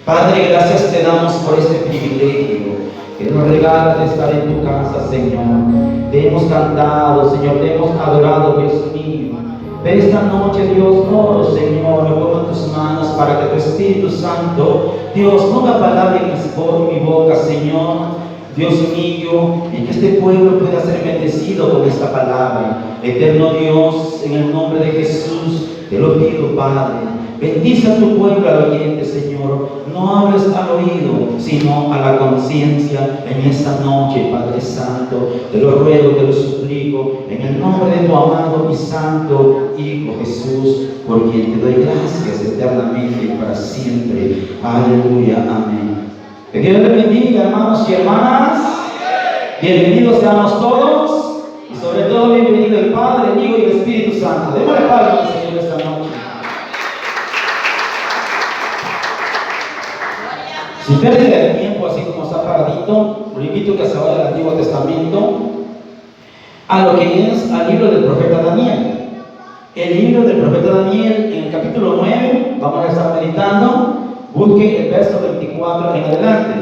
Padre, gracias te damos por este privilegio que nos regala de estar en tu casa, Señor. Te hemos cantado, Señor, te hemos adorado, Dios mío. Pero esta noche, Dios, oro, Señor, me pongo en tus manos para que tu Espíritu Santo, Dios, ponga palabra en mi boca, Señor. Dios mío, y que este pueblo pueda ser bendecido con esta palabra. Eterno Dios, en el nombre de Jesús, te lo pido, Padre. Bendice a tu pueblo al oyente, Señor. No hables al oído, sino a la conciencia en esta noche, Padre Santo. Te lo ruego, te lo suplico, en el nombre de tu amado y santo Hijo Jesús, por quien te doy gracias eternamente y para siempre. Aleluya, amén. Que Dios les bendiga, hermanos y hermanas. Bienvenidos seamos todos, y sobre todo bienvenido el Padre, el Hijo y el Espíritu Santo. Démosle palabra al Señor esta noche. Sin pérdida de tiempo, así como está paradito, lo invito a que se vaya al Antiguo Testamento, a lo que es al libro del profeta Daniel. El libro del profeta Daniel, en el capítulo 9, vamos a estar meditando. Busque el verso 24 en adelante.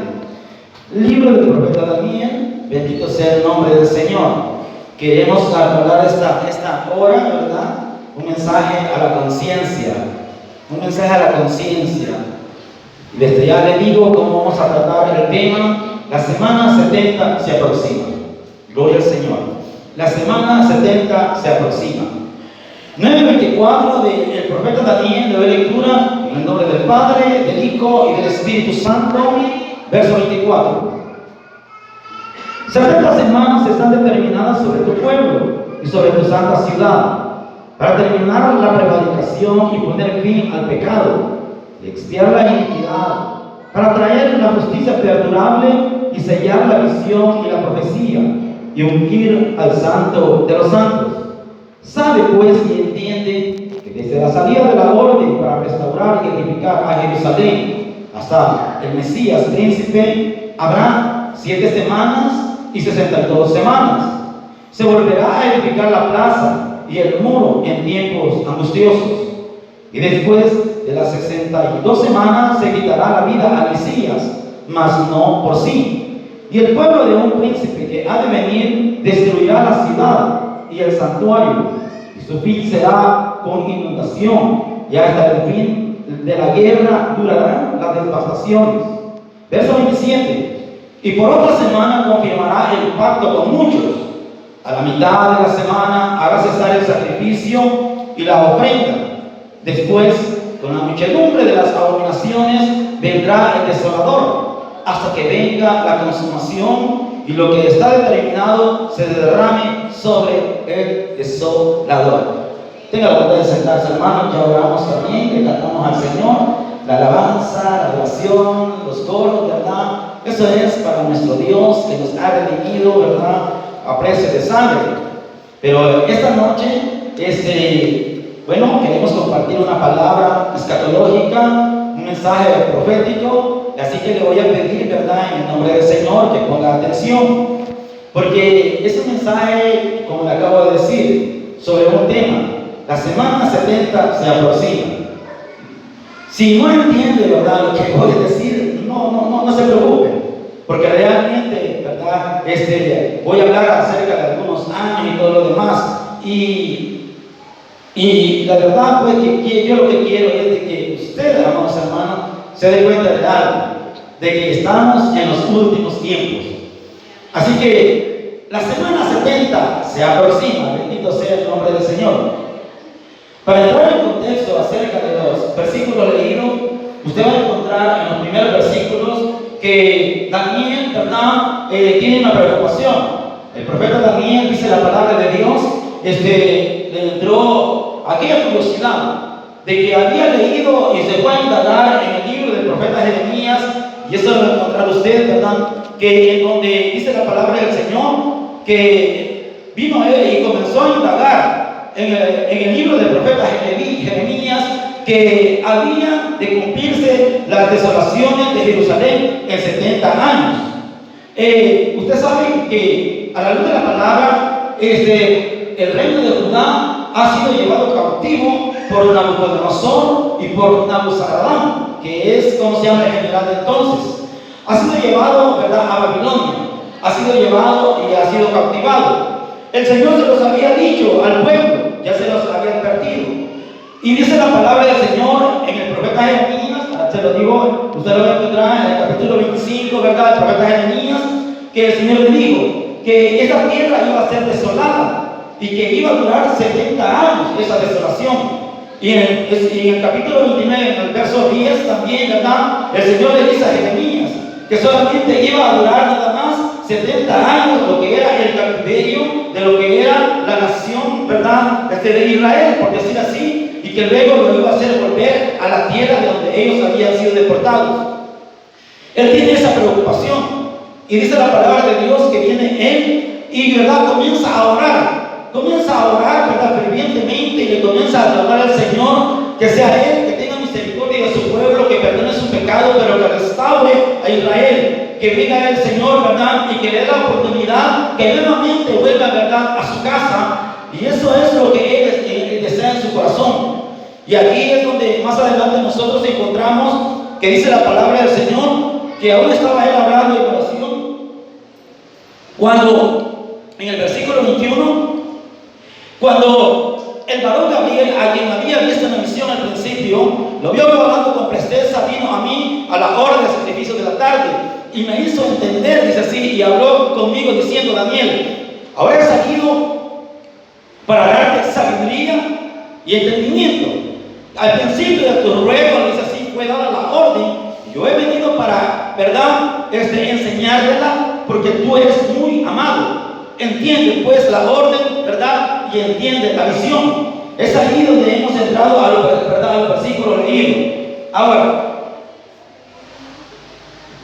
Libro del profeta Daniel, bendito sea el nombre del Señor. Queremos hablar esta hora, ¿verdad? Un mensaje a la conciencia. Un mensaje a la conciencia. Y desde ya le digo cómo vamos a tratar el tema. La semana 70 se aproxima. Gloria al Señor. La semana 70 se aproxima. 9:24 del profeta Daniel, de lectura en el nombre del Padre, del Hijo y del Espíritu Santo. Verso 24. 70 semanas están determinadas sobre tu pueblo y sobre tu santa ciudad, para terminar la prevaricación y poner fin al pecado, y expiar la iniquidad, para traer la justicia perdurable y sellar la visión y la profecía, y ungir al santo de los santos. Sabe pues y entiende que desde la salida de la orden para restaurar y edificar a Jerusalén hasta el Mesías príncipe habrá 7 semanas y 62 semanas. Se volverá a edificar la plaza y el muro en tiempos angustiosos. Y después de las 62 semanas se quitará la vida al Mesías, mas no por sí. Y el pueblo de un príncipe que ha de venir destruirá la ciudad y el santuario, y su fin será con inundación, y hasta el fin de la guerra durarán las devastaciones. Verso 27. Y por otra semana confirmará el pacto con muchos. A la mitad de la semana hará cesar el sacrificio y la ofrenda. Después, con la muchedumbre de las abominaciones, vendrá el desolador, hasta que venga la consumación y lo que está determinado se derrame sobre el desolador. Tenga la bondad de sentarse, hermanos. Ya oramos también, le cantamos al Señor la alabanza, la adoración, los coros, ¿verdad? Eso es para nuestro Dios que nos ha redimido, ¿verdad? A precio de sangre. Pero esta noche, queremos compartir una palabra escatológica, un mensaje profético, así que le voy a pedir, ¿verdad?, en el nombre del Señor, que ponga atención, porque es un mensaje, como le acabo de decir, sobre un tema. La semana 70 se aproxima. Si no entiende, ¿verdad?, lo que voy a decir, no se preocupe, porque realmente, ¿verdad?, voy a hablar acerca de algunos años y todo lo demás, y la verdad, pues, que yo lo que quiero es de que usted, amados hermanos, se dé cuenta de algo, de que estamos en los últimos tiempos. Así que la semana 70 se aproxima, bendito sea el nombre del Señor. Para entrar en contexto acerca de los versículos leídos, usted va a encontrar en los primeros versículos que Daniel, ¿verdad?, tiene una preocupación. El profeta Daniel, dice la palabra de Dios, le entró aquella curiosidad de que había leído y se fue a indagar en el libro del profeta Jeremías, y eso lo va a encontrar usted, ¿verdad?, que en donde dice la palabra del Señor, que vino él y comenzó a indagar en el libro del profeta Jeremías, que había de cumplirse las desolaciones de Jerusalén en 70 años. Usted sabe que a la luz de la palabra, el reino de Judá ha sido llevado cautivo por Nabucodonosor y por Nabuzaradán, que es como se llama el general de entonces. Ha sido llevado, ¿verdad?, a Babilonia, ha sido llevado y ha sido cautivado. El Señor se los había dicho al pueblo, ya se los había advertido. Y dice la palabra del Señor en el profeta Jeremías, se lo digo, usted lo va a encontrar en el capítulo 25, ¿verdad?, el profeta Jeremías, que el Señor le dijo que esta tierra iba a ser desolada y que iba a durar 70 años esa desolación. Y en el capítulo 29, en el verso 10 también, ¿verdad?, el Señor le dice a Jeremías que solamente iba a durar nada más 70 años lo que era el cautiverio de lo que era la nación, ¿verdad?, de Israel, por decir así, y que luego lo iba a hacer volver a la tierra de donde ellos habían sido deportados. Él tiene esa preocupación y dice la palabra de Dios que viene él y, ¿verdad?, comienza a orar, ¿verdad?, fervientemente, y le comienza a clamar al Señor que sea Él, que tenga misericordia de su pueblo, que perdone su pecado, pero que restaure a Israel, que venga el Señor, ¿verdad?, y que le dé la oportunidad que nuevamente vuelva, ¿verdad?, a su casa. Y eso es lo que Él desea en su corazón. Y aquí es donde más adelante nosotros encontramos que dice la palabra del Señor que aún estaba Él hablando en oración cuando en el versículo 21, cuando el varón Gabriel, a quien había visto en la misión al principio, lo vio hablando con presteza, vino a mí a la hora del sacrificio de la tarde y me hizo entender, dice así, y habló conmigo diciendo: Daniel, ahora he salido para darte sabiduría y entendimiento. Al principio de tu ruego, dice así, fue dada la orden. Yo he venido para, ¿verdad?, enseñártela, porque tú eres muy amado. Entiende pues la orden, ¿verdad?, y entiende la visión. Es ahí donde hemos entrado al versículo leído. Ahora,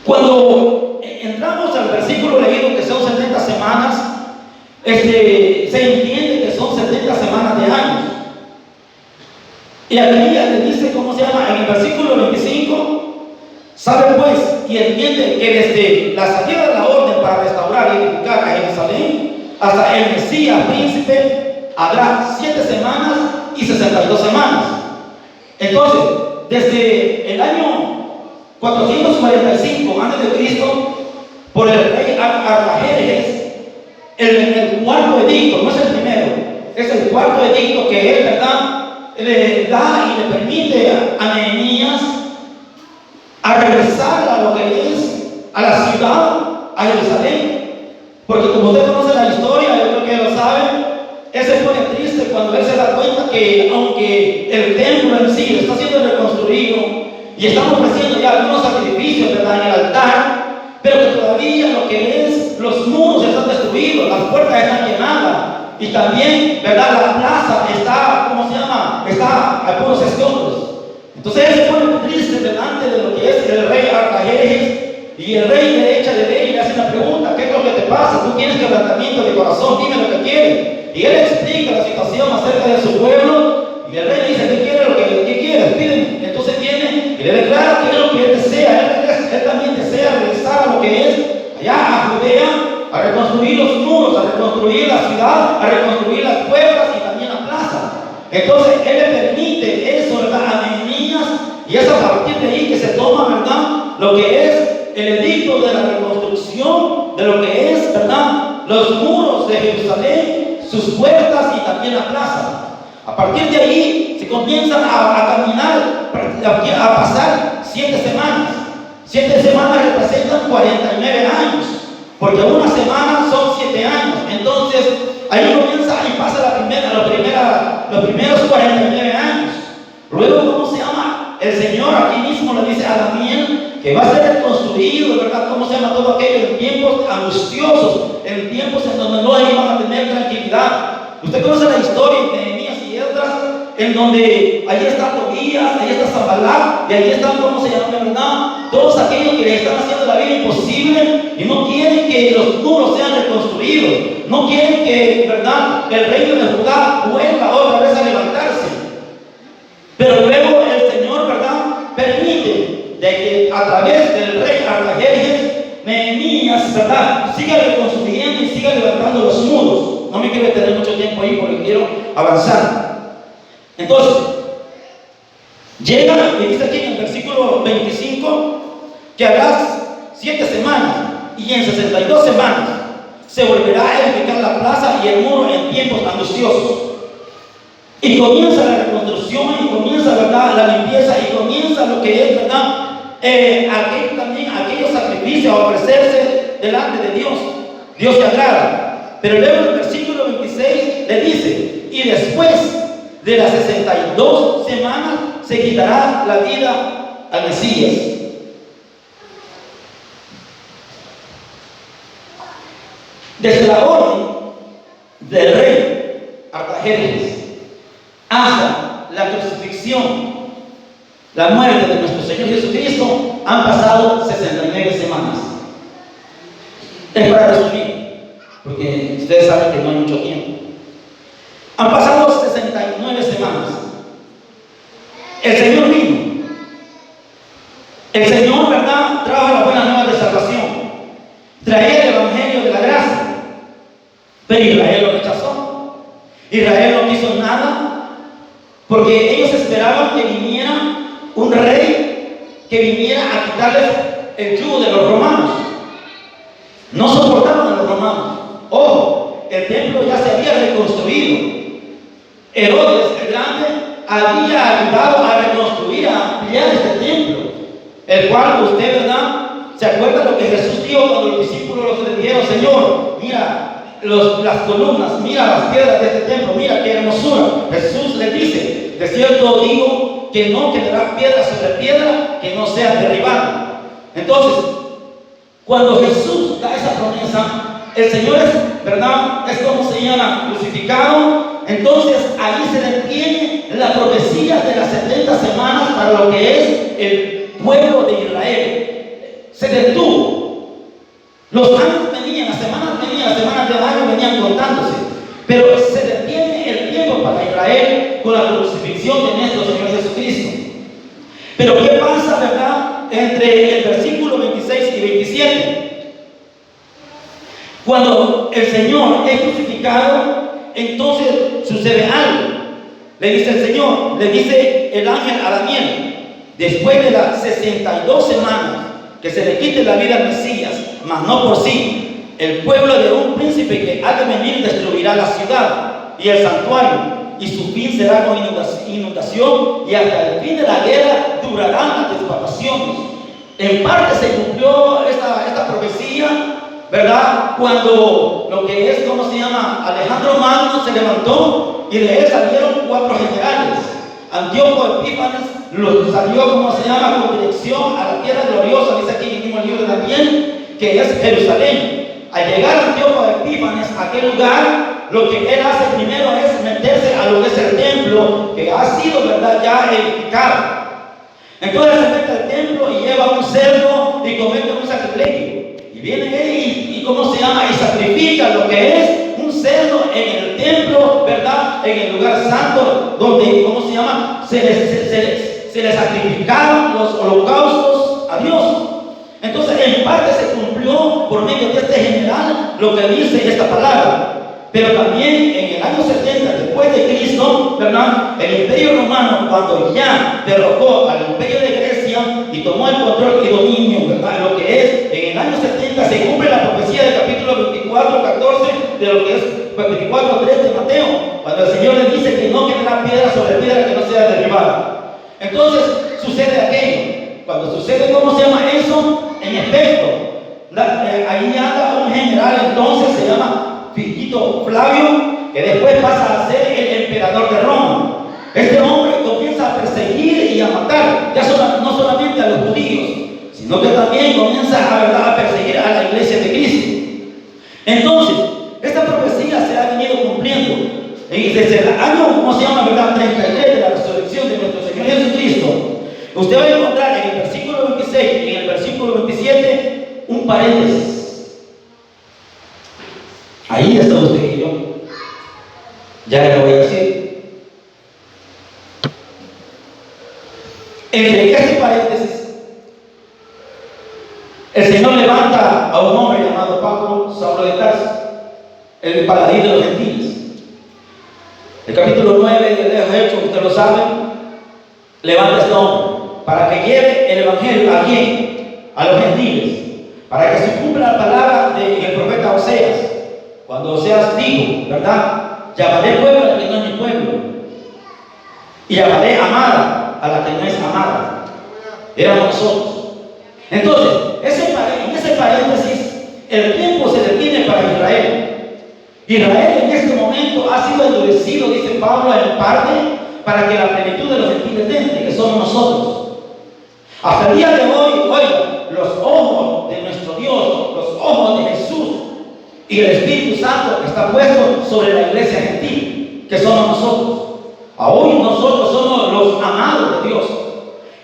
cuando entramos al versículo leído, que son 70 semanas, se entiende que son 70 semanas de años. Y aquí ya le dice, ¿cómo se llama? En el versículo 25, sabe pues y entiende que desde la salida de la orden para restaurar y edificar a Jerusalén hasta el Mesías príncipe habrá 7 semanas y 62 semanas. Entonces, desde el año 445 a.C., por el rey Artajerjes, el cuarto edicto, no es el primero, es el cuarto edicto que él, ¿verdad?, le da y le permite a Nehemías a regresar a lo que es a la ciudad, a Jerusalén, porque como usted conoce la historia, yo creo que lo sabe, él se pone triste cuando él se da cuenta que aunque el templo en sí está siendo reconstruido y estamos ofreciendo ya algunos sacrificios, ¿verdad?, en el altar, pero que todavía lo que es los muros están destruidos, las puertas están quemadas y también, ¿verdad?, la plaza está, ¿cómo se llama?, está a puros escombros. Entonces él se pone triste delante de lo que es el rey Artajerjes, y el rey le echa de ver y le hace una pregunta: ¿qué es lo que te pasa? Tú tienes quebrantamiento de corazón, dime lo que quieres. Y él explica la situación acerca de su pueblo, y el rey le dice: ¿qué quieres? ¿Qué quieres? Pídeme. Entonces viene y le declara qué es lo que él desea. Él también desea regresar a lo que es allá a Judea, a reconstruir los muros, a reconstruir la ciudad, a reconstruir las puertas y también la plaza. Entonces él le permite eso, ¿verdad?, a Nehemías, y es a partir de ahí que se toma, ¿verdad?, lo que es el edicto de la reconstrucción de lo que es, ¿verdad?, los muros de Jerusalén, sus puertas y también la plaza. A partir de ahí se comienzan a caminar, a pasar 7 semanas. 7 semanas representan 49 años, porque una semana son 7 años. Entonces ahí comienza y pasa los primeros 49 años. Luego, ¿cómo se llama? El Señor aquí mismo le dice a Daniel que va a ser reconstruido, ¿verdad?, ¿cómo se llama? Todo aquello en tiempos angustiosos, en tiempos en donde no iban a tener tranquilidad. Usted conoce la historia de Nehemías y Esdras, en donde allí está Tobías, allí está Sanballat, y allí están, ¿cómo se llama?, ¿verdad?, todos aquellos que le están haciendo la vida imposible y no quieren que los muros sean reconstruidos, no quieren que, ¿verdad?, el reino de Judá vuelva otra vez a levantarse. Pero luego el Señor, ¿verdad?, permite de que a través del rey Artajerjes, Nehemías, ¿verdad?, siga reconstruyendo y siga levantando los muros. No me quiero tener mucho tiempo ahí porque quiero avanzar. Entonces, Llega y dice aquí en el versículo 25 que habrá 7 semanas y en 62 semanas se volverá a edificar la plaza y el muro en tiempos angustiosos. Y comienza la reconstrucción y comienza, ¿verdad?, la limpieza y comienza lo que es, ¿verdad?, aquellos sacrificios a ofrecerse delante de Dios. Dios se agrada. Pero luego en el versículo 26 le dice: y después de las 62 semanas se quitará la vida al Mesías. Desde la orden del rey Artajerjes hasta la crucifixión, la muerte de nuestro Señor Jesucristo, han pasado 69 semanas. Es para resumir, porque ustedes saben que no hay mucho tiempo. Han pasado 69 semanas. El Señor vino. El Señor, ¿verdad?, trajo la buena nueva de salvación. Traía el evangelio de la gracia. Pero Israel lo rechazó. Israel no quiso nada, porque ellos esperaban que viniera un rey que viniera a quitarles el yugo de los romanos. No soportaban a los romanos. Ojo, el templo ya se había reconstruido. Herodes el Grande había ayudado a reconstruir, a ampliar este templo, el cual usted, ¿verdad?, se acuerda lo que Jesús dijo cuando los discípulos le dijeron: Señor, mira las columnas, mira las piedras de este templo, mira qué hermosura. Jesús les dice: de cierto digo que no quedará piedra sobre piedra que no sea derribada. Entonces, cuando Jesús da esa promesa, el Señor es, ¿verdad?, es como se llama, crucificado. Entonces ahí se detiene la profecía de las 70 semanas para lo que es el pueblo de Israel. Se detuvo. Los años venían, las semanas de años venían contándose, pero se detiene el tiempo para Israel con la crucifixión de nuestro Señor Jesucristo. Pero ¿qué pasa, verdad, entre el versículo 26 y 27? Cuando el Señor es crucificado, entonces sucede algo. Le dice el Señor, le dice el ángel a Daniel: después de las 62 semanas que se le quite la vida al Mesías, mas no por sí, el pueblo de un príncipe que ha de venir destruirá la ciudad y el santuario, y su fin será con inundación, y hasta el fin de la guerra durarán las devastaciones. En parte se cumplió esta profecía, ¿verdad?, cuando lo que es, ¿cómo se llama?, Alejandro Magno se levantó y de él salieron 4 generales. Antíoco Epífanes salió, ¿cómo se llama?, con dirección a la tierra gloriosa, dice aquí en el mismo libro de Daniel, que es Jerusalén. Al llegar Antíoco Epífanes a aquel lugar, lo que él hace primero es meterse a lo que es el templo, que ha sido, ¿verdad?, ya edificado. Entonces se mete al templo y lleva un cerdo y comete un sacrilegio. Y viene él y ¿cómo se llama?, y sacrifica lo que es un cerdo en el templo, ¿verdad?, en el lugar santo, donde, ¿cómo se llama?, se le sacrificaron los holocaustos a Dios. Entonces, en parte se cumplió por medio de este general lo que dice esta palabra. Pero también en el año 70 después de Cristo, ¿verdad?, el Imperio Romano, cuando ya derrocó al Imperio de Grecia y tomó el control y dominio, ¿verdad?, lo que es, en el año 70 se cumple la profecía del capítulo 24, 14 de lo que es 24, 3 de Mateo, cuando el Señor le dice que no quedará piedra sobre piedra que no sea derribada. Entonces sucede aquello. Cuando sucede, ¿cómo se llama eso? En efecto, ahí anda un general, entonces se llama Tito Flavio, que después pasa a ser el emperador de Roma. Este hombre comienza a perseguir y a matar, no solamente a los judíos, sino que también comienza a perseguir a la iglesia de Cristo. Entonces, esta profecía se ha venido cumpliendo. Y desde el año, ¿cómo se llama?, ¿verdad?, 33 de la resurrección de nuestro Señor Jesucristo. Usted va a encontrar en el versículo 26 y en el versículo 27 un paréntesis. Ahí está usted y yo. Ya le voy a decir. Entre este paréntesis, el Señor levanta a un hombre llamado Pablo, Saulo de Tarso, el paladín de los gentiles. El capítulo 9 de los Hechos, usted lo sabe. levanta este hombre para que lleve el evangelio ¿a quién? A los gentiles, para que se cumpla la palabra del profeta Oseas, cuando Oseas dijo, ¿verdad? Llamaré pueblo a la que no es mi pueblo, y llamaré amada a la que no es amada. Éramos nosotros. Entonces, en ese paréntesis, el tiempo se detiene para Israel. Israel en este momento ha sido endurecido, dice Pablo, en parte, para que la plenitud de los gentiles entre, que somos nosotros. Hasta el día de hoy, oiga, los ojos de nuestro Dios, los ojos de Jesús y el Espíritu Santo está puesto sobre la iglesia gentil, que somos nosotros. Aún nosotros somos los amados de Dios.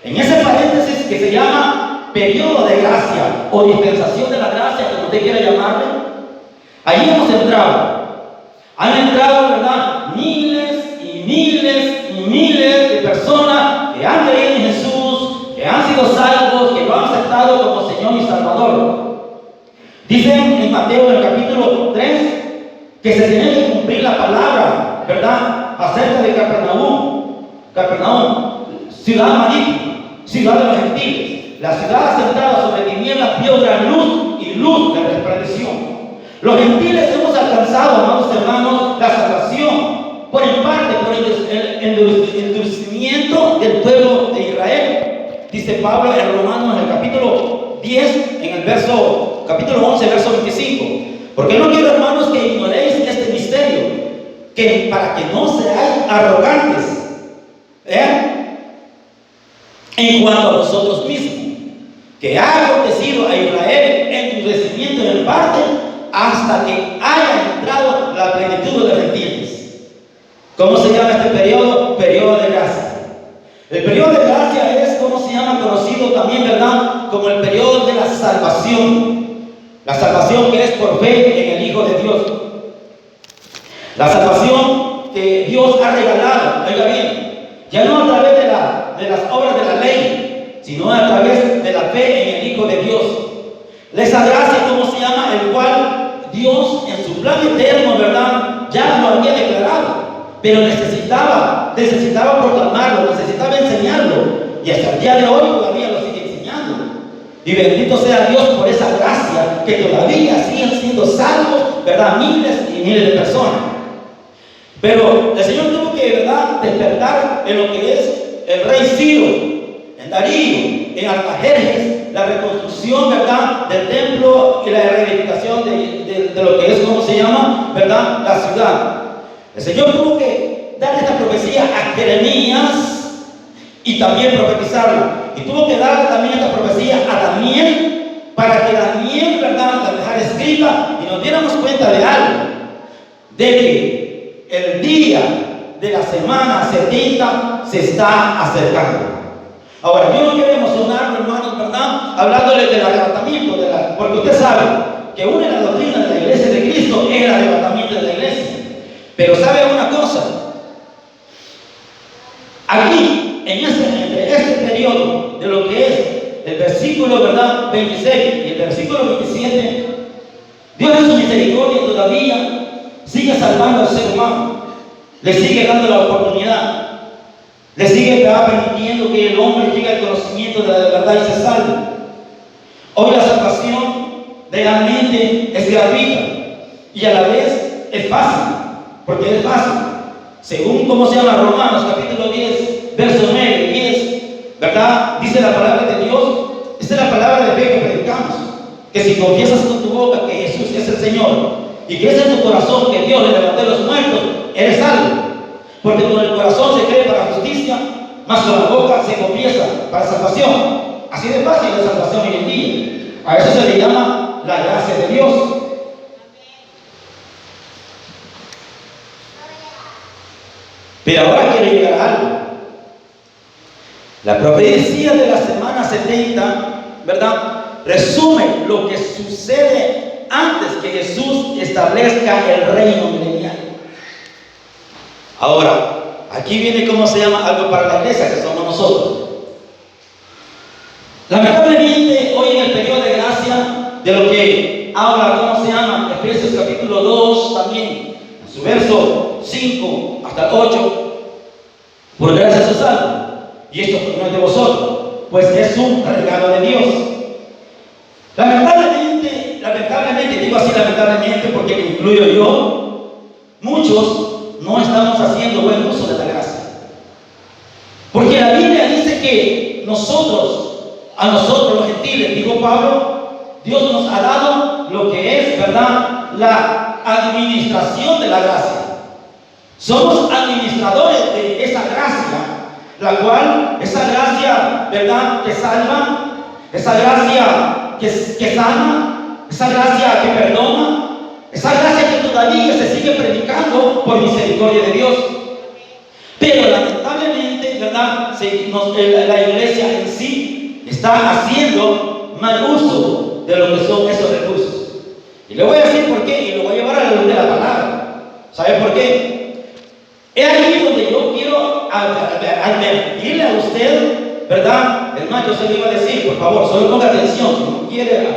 En ese paréntesis que se llama periodo de gracia o dispensación de la gracia, como usted quiera llamarle, ahí hemos entrado. Han entrado, ¿verdad? Miles y miles y miles de personas que han creído en Jesús, que han sido salvos, que lo han aceptado como Señor y Salvador. Dicen en Mateo, en el capítulo 3, que se tiene que cumplir la palabra, ¿verdad? Acerca de Capernaum, ciudad marítima, ciudad de los gentiles. La ciudad asentada sobre tinieblas vio gran luz y luz le resplandeció. Los gentiles hemos alcanzado, amados hermanos, la salvación, por en parte por el endurecimiento del pueblo de Israel. Dice Pablo en Romanos, en el capítulo 10, en el capítulo 11, verso 25. Porque no quiero, hermanos, que ignoréis este misterio, que para que no seáis arrogantes, en cuanto a vosotros mismos, que ha acontecido a Israel endurecimiento en parte, hasta que haya entrado la plenitud de los gentiles. ¿Cómo se llama este periodo? Periodo de gracia. El periodo de gracia es, ¿cómo se llama? Conocido también, ¿verdad?, como el periodo de la salvación. La salvación que es por fe en el Hijo de Dios. La salvación que Dios ha regalado, oiga bien, ya no a través de las obras de la ley, sino a través de la fe en el Hijo de Dios. Esa gracia, ¿cómo se llama? El cual Dios en su plan eterno, ¿verdad?, ya lo había declarado, pero necesitaba proclamarlo, necesitaba enseñarlo, y hasta el día de hoy todavía lo sigue enseñando. Y bendito sea Dios por esa gracia, que todavía siguen siendo salvos, ¿verdad?, miles y miles de personas. Pero el Señor tuvo que, ¿verdad?, despertar en lo que es el rey Ciro, en Darío, en Artajerjes, la reconstrucción, ¿verdad?, del templo y la reedificación de lo que es, ¿cómo se llama?, ¿verdad?, la ciudad. El Señor tuvo que dar esta profecía a Jeremías y también profetizarla. Y tuvo que darle también esta profecía a Daniel, para que Daniel, ¿verdad?, la dejara escrita y nos diéramos cuenta de algo, de que el día de la semana 70 se está acercando. Ahora, yo no quiero emocionarme, hermanos, ¿verdad?, hablándoles del arrebatamiento, porque usted sabe que una de las doctrinas de la iglesia de Cristo es el arrebatamiento de la iglesia. Pero ¿sabe una cosa? Aquí, entre este periodo de lo que es el versículo, ¿verdad?, 26 y el versículo 27, Dios en su misericordia todavía sigue salvando al ser humano, le sigue dando la oportunidad, le sigue permitiendo que el hombre llegue al conocimiento de la verdad y se salve. Hoy la salvación realmente es gratuita y a la vez es fácil, porque es fácil. Según cómo se llama Romanos capítulo 10, verso 9 y 10, ¿verdad?, dice la palabra de Dios. Esta es la palabra de fe que predicamos, que si confiesas con tu boca que Jesús es el Señor y crees en tu corazón que Dios le levantó de los muertos, eres salvo. Porque con el corazón se cree para justicia, mas con la boca se confiesa para salvación. Así de fácil es la salvación hoy en día. A eso se le llama la gracia de Dios. Pero ahora quiero llegar a algo. La profecía de la semana 70, ¿verdad?, resume lo que sucede antes que Jesús establezca el reino milenial. Ahora, aquí viene, ¿cómo se llama?, algo para la iglesia, que somos nosotros. Lamentablemente, hoy en el periodo de gracia, de lo que habla, ¿cómo se llama?, Efesios capítulo 2 también, en su verso 5 hasta el 8, por gracia se salvan. Y esto lamentablemente, porque me incluyo yo, muchos no estamos haciendo buen uso de la gracia. Porque la Biblia dice que a nosotros los gentiles, dijo Pablo, Dios nos ha dado lo que es, ¿verdad?, la administración de la gracia. Somos administradores de esa gracia, la cual, esa gracia, ¿verdad?, que salva, esa gracia que sana, esa gracia que perdona, esa gracia que todavía se sigue predicando por misericordia de Dios. Pero lamentablemente, ¿verdad?, la iglesia en sí está haciendo mal uso de lo que son esos recursos. Y le voy a decir por qué, y lo voy a llevar a la luz de la palabra. ¿Sabe por qué? Es ahí donde yo quiero advertirle a usted, ¿verdad? Es más, yo se lo iba a decir, por favor, solo ponga atención. Si no quiere,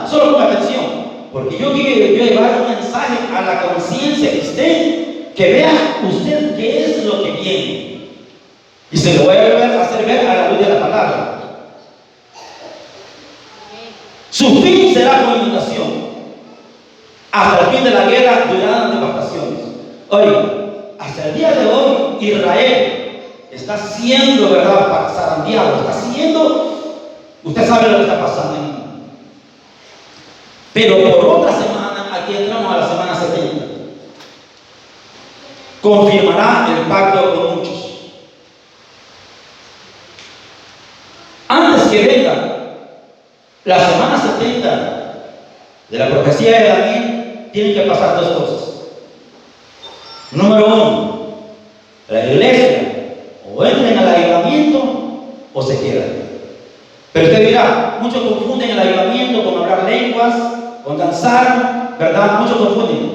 solo ponga atención. Porque yo quiero llevar un mensaje a la conciencia de usted, que vea usted qué es lo que viene. Y se lo voy a hacer ver a la luz de la palabra. Su fin será con inundación. Hasta el fin de la guerra durarán devastaciones. Oiga, hasta el día de hoy Israel está siendo, ¿verdad?, zarandeado, usted sabe lo que está pasando en el mundo. Pero por otra semana, aquí entramos a la semana 70, confirmará el pacto con muchos. Antes que venga la semana 70 de la profecía de Daniel, tienen que pasar dos cosas. Número uno, la iglesia o entra en el avivamiento o se queda. Pero usted dirá, muchos confunden el avivamiento con hablar lenguas, con danzar, ¿verdad? Muchos confunden.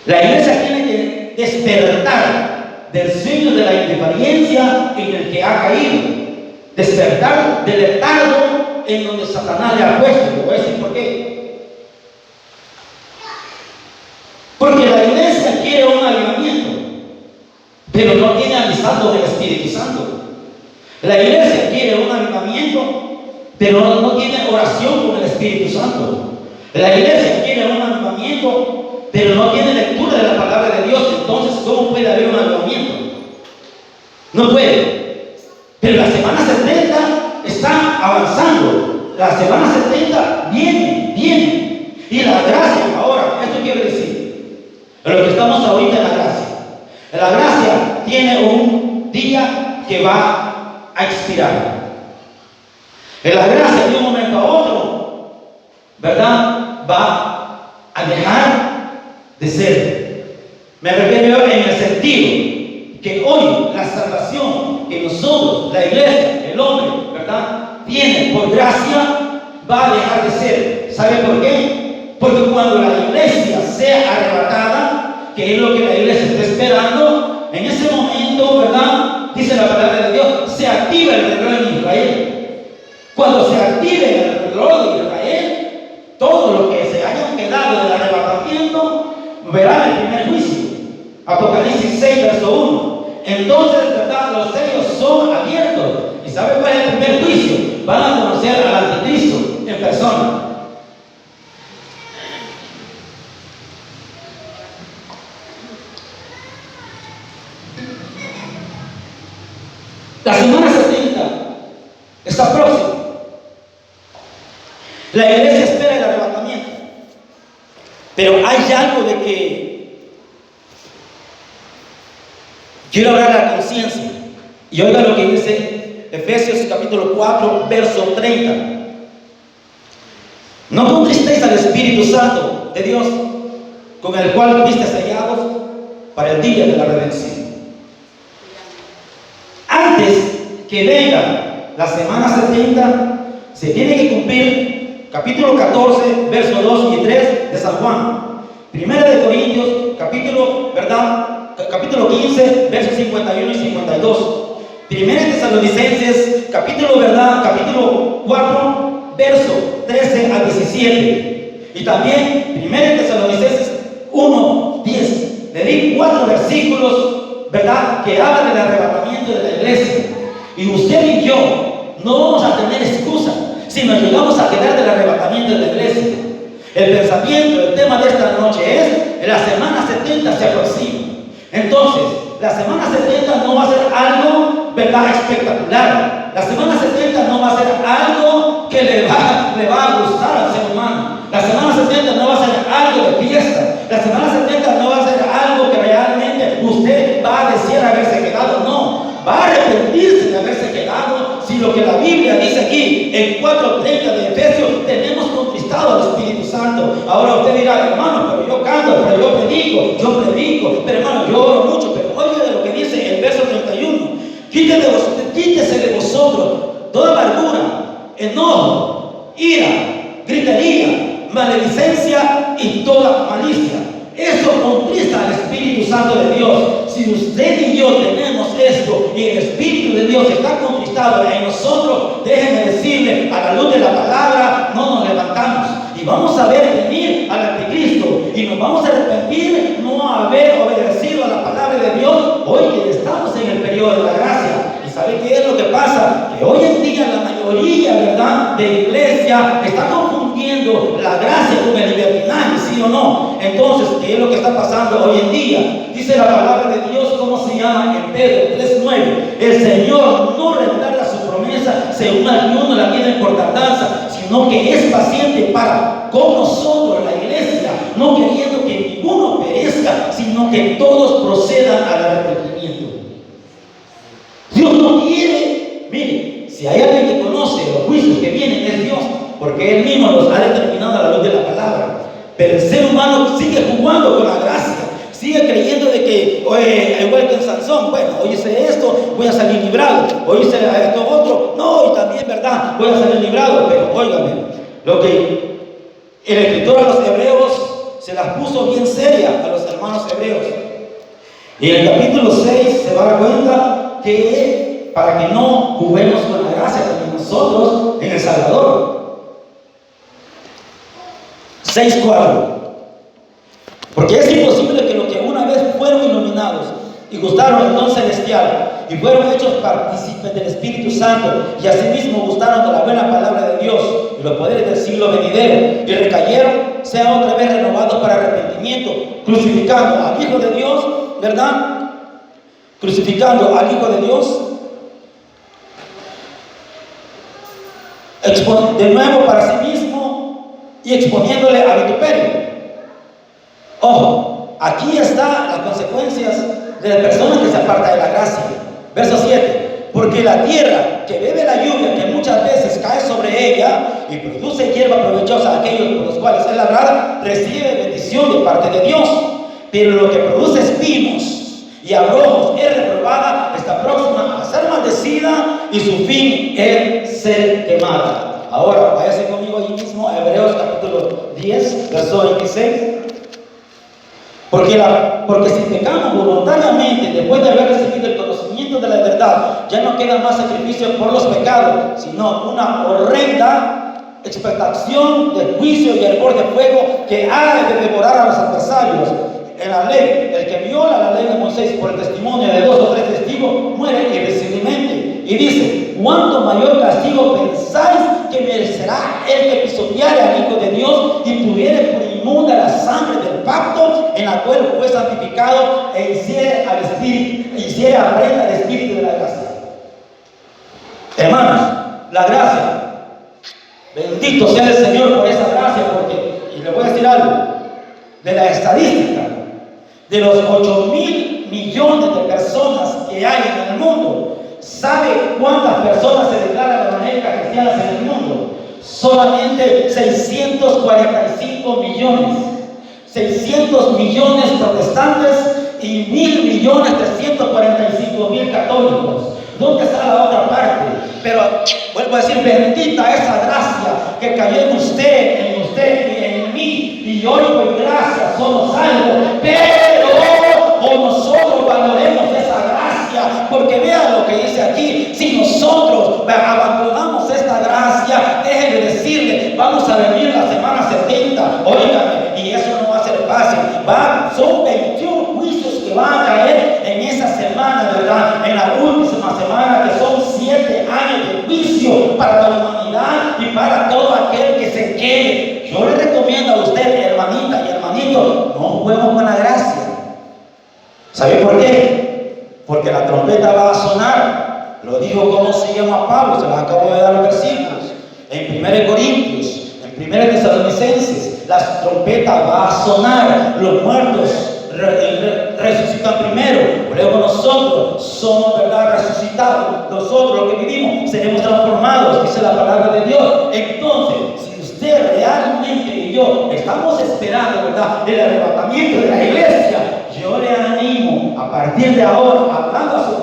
La iglesia tiene que despertar del sueño de la indiferencia en el que ha caído, despertar del letargo en donde Satanás le ha puesto. Le voy a decir por qué. Porque la iglesia quiere un avivamiento, pero no tiene amistad del Espíritu Santo. La iglesia quiere un avivamiento, pero no tiene oración con el Espíritu Santo. La iglesia quiere un avivamiento, pero no tiene lectura de la palabra de Dios. Entonces, ¿cómo puede haber un avivamiento? No puede. Pero la semana 70 está avanzando. La semana 70 viene. Y la gracia, ahora, esto quiere decir, lo que estamos ahorita en la gracia. La gracia tiene un día que va a expirar. En la gracia, de un momento a otro, ¿verdad?, va a dejar de ser. Me refiero en el sentido que hoy la salvación que nosotros, la iglesia, el hombre, ¿verdad?, tiene por gracia, va a dejar de ser. ¿Sabe por qué? Porque cuando la iglesia sea arrebatada, que es lo que la iglesia está esperando, en ese momento, ¿verdad?, dice la palabra de Dios, se activa el reloj en Israel. Cuando se active el reloj de Israel, todos los que se hayan quedado del arrebatamiento verán el primer juicio. Apocalipsis 6, verso 1. Entonces, ¿verdad?, los sellos son abiertos. ¿Y sabe cuál es el primer juicio? Van a conocer al anticristo en persona. La semana 70 está próxima. La iglesia espera el arrebatamiento. Pero hay algo de que quiero hablar a la conciencia. Y oiga lo que dice Efesios capítulo 4, verso 30. No contristéis al Espíritu Santo de Dios, con el cual fuiste sellados para el día de la redención. Antes que venga la semana 70, se tiene que cumplir capítulo 14, versos 2 y 3 de San Juan. Primera de Corintios, capítulo 15, versos 51 y 52. Primera de Tesalonicenses, capítulo 4, verso 13 a 17. Y también Primera de Tesalonicenses 1, 10. Le di 4 versículos, ¿verdad?, que hablan del arrebatamiento de la iglesia. Y usted y yo no vamos a tener excusa si nos llegamos a quedar del arrebatamiento de la iglesia. El pensamiento, el tema de esta noche es: la semana 70 se aproxima. Entonces, la semana 70 no va a ser algo, ¿verdad?, espectacular. La semana 70 no va a ser algo que le va a gustar al ser humano. La semana 70 no va a ser algo de fiesta. La semana 70 no va a ser algo que realmente usted va a desear haberse quedado. No, va a arrepentirse de haberse quedado. Si lo que la Biblia dice aquí en 4:30 de Efesios, tenemos conquistado al Espíritu Santo. Ahora usted dirá: hermano, pero yo canto, pero yo predico, pero hermano, yo oro mucho. Pero oiga de lo que dice el verso 31: quítese de vosotros toda amargura, enojo, ira, gritería, maledicencia y toda malicia. Eso contrista al Espíritu Santo de Dios. Si usted y yo tenemos esto y el Espíritu de Dios está contristado en nosotros, déjenme decirle, a la luz de la palabra no nos levantamos y vamos a ver venir al anticristo y nos vamos a arrepentir no haber obedecido a la palabra de Dios hoy que estamos en el periodo de la gracia. ¿Y sabe qué es lo que pasa? Que hoy en día la mayoría, ¿verdad?, de iglesia está confundiendo la gracia con el libertinaje, ¿sí o no? Entonces, ¿qué es lo que está pasando hoy en día? Dice la palabra de Dios, ¿cómo se llama? En Pedro 3:9: el Señor no retarda su promesa según alguno la tiene por tardanza, sino que es paciente para con nosotros, la iglesia, no queriendo que ninguno perezca, sino que todos procedan al arrepentimiento. Dios no quiere, mire, si hay alguien que conoce los juicios que vienen, es Dios, porque Él mismo los ha determinado a la luz de la palabra. Pero el ser humano sigue jugando con la gracia, sigue creyendo de que, igual que en Sansón, bueno, hoy hice esto, voy a salir librado, hoy hice esto otro, no, y también, ¿verdad?, voy a salir librado. Pero óigame, lo que el escritor a los hebreos se las puso bien seria a los hermanos hebreos. Y en el capítulo 6 se va a dar cuenta que para que no juguemos con la gracia como nosotros en El Salvador. 6:4: porque es imposible que los que una vez fueron iluminados y gustaron el don celestial y fueron hechos partícipes del Espíritu Santo y asimismo gustaron de la buena palabra de Dios y los poderes del siglo venidero y recayeron, sean otra vez renovados para arrepentimiento, crucificando al Hijo de Dios, ¿verdad?, crucificando al Hijo de Dios de nuevo para sí mismo y exponiéndole a vituperio. Ojo, aquí están las consecuencias de la persona que se aparta de la gracia. Verso 7: porque la tierra que bebe la lluvia que muchas veces cae sobre ella y produce hierba provechosa a aquellos por los cuales es labrada, recibe bendición de parte de Dios. Pero lo que produce espinos y abrojos es reprobada, está próxima a ser maldecida y su fin es ser quemada. Ahora, váyase conmigo allí mismo a Hebreos capítulo 10, verso 26. Porque si pecamos voluntariamente después de haber recibido el conocimiento de la verdad, ya no queda más sacrificio por los pecados, sino una horrenda expectación de juicio y hervor de fuego que ha de devorar a los adversarios. En la ley, el que viola la ley de Moisés por el testimonio de 2 o 3 testigos muere irremisiblemente. Y dice: ¿cuánto mayor castigo pensáis que merecerá el que pisoteare al Hijo de Dios y pudiere por inmunda la sangre del pacto en la cual fue santificado e hiciere aprenda el Espíritu de la gracia? Hermanos, la gracia, bendito sea el Señor por esa gracia, porque, y le voy a decir algo, de la estadística, de los 8,000 millones de personas que hay en el mundo, ¿sabe cuántas personas se declaran evangélicas cristianas en el mundo? Solamente 645 millones. 600 millones protestantes y 1,345,000 católicos. ¿Dónde está la otra parte? Pero vuelvo a decir, bendita esa gracia que cayó en usted y en mí, y hoy por gracia somos salvos. Pero o nosotros valoremos esa gracia, porque vean lo que dice aquí: si nosotros abandonamos esta gracia, déjenme decirle, vamos a venir la semana 70, óigame, y eso no va a ser fácil. Son 21 juicios que van a caer en esa semana, ¿verdad? En la última semana, que son 7 años de juicio para la humanidad y para todo aquel que se quede. Yo le recomiendo a usted no juguemos con la gracia. ¿Sabe por qué? Porque la trompeta va a sonar. Lo dijo cómo se llama Pablo, se los acabo de dar los versículos. En 1 Corintios, en 1 Tesalonicenses, la trompeta va a sonar. Los muertos resucitan primero, luego nosotros somos, ¿verdad?, resucitados. Nosotros, los que vivimos, seremos transformados, dice la palabra de Dios. Entonces, si usted realmente y yo estamos esperando, ¿verdad?, el arrebatamiento de la iglesia, yo le animo a partir de ahora, hablando a su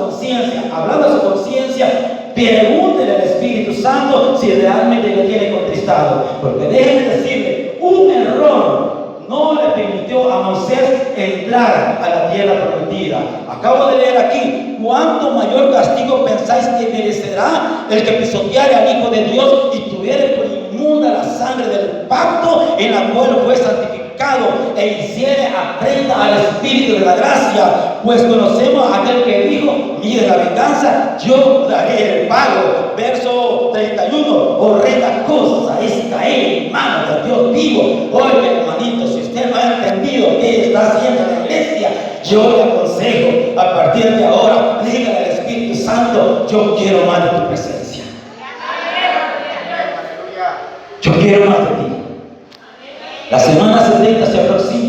conciencia, pregúntele al Espíritu Santo si realmente lo tiene contristado. Porque déjenme decirle, un error no le permitió a Moisés entrar a la tierra prometida. Acabo de leer aquí: ¿cuánto mayor castigo pensáis que merecerá el que pisoteare al Hijo de Dios y tuviere por inmunda la sangre del pacto en la cual fue santificado e hiciere afrenta al Espíritu de la gracia? Pues conocemos a aquel que dijo: mire la venganza, yo daré el pago. Verso 31: horrenda cosa es caer en manos del Dios vivo. Oye, hermanito, si usted no ha entendido qué está haciendo la iglesia, yo le aconsejo, a partir de ahora, dígale al Espíritu Santo: yo quiero más de tu presencia. Yo quiero más de ti. La semana 70 se aproxima.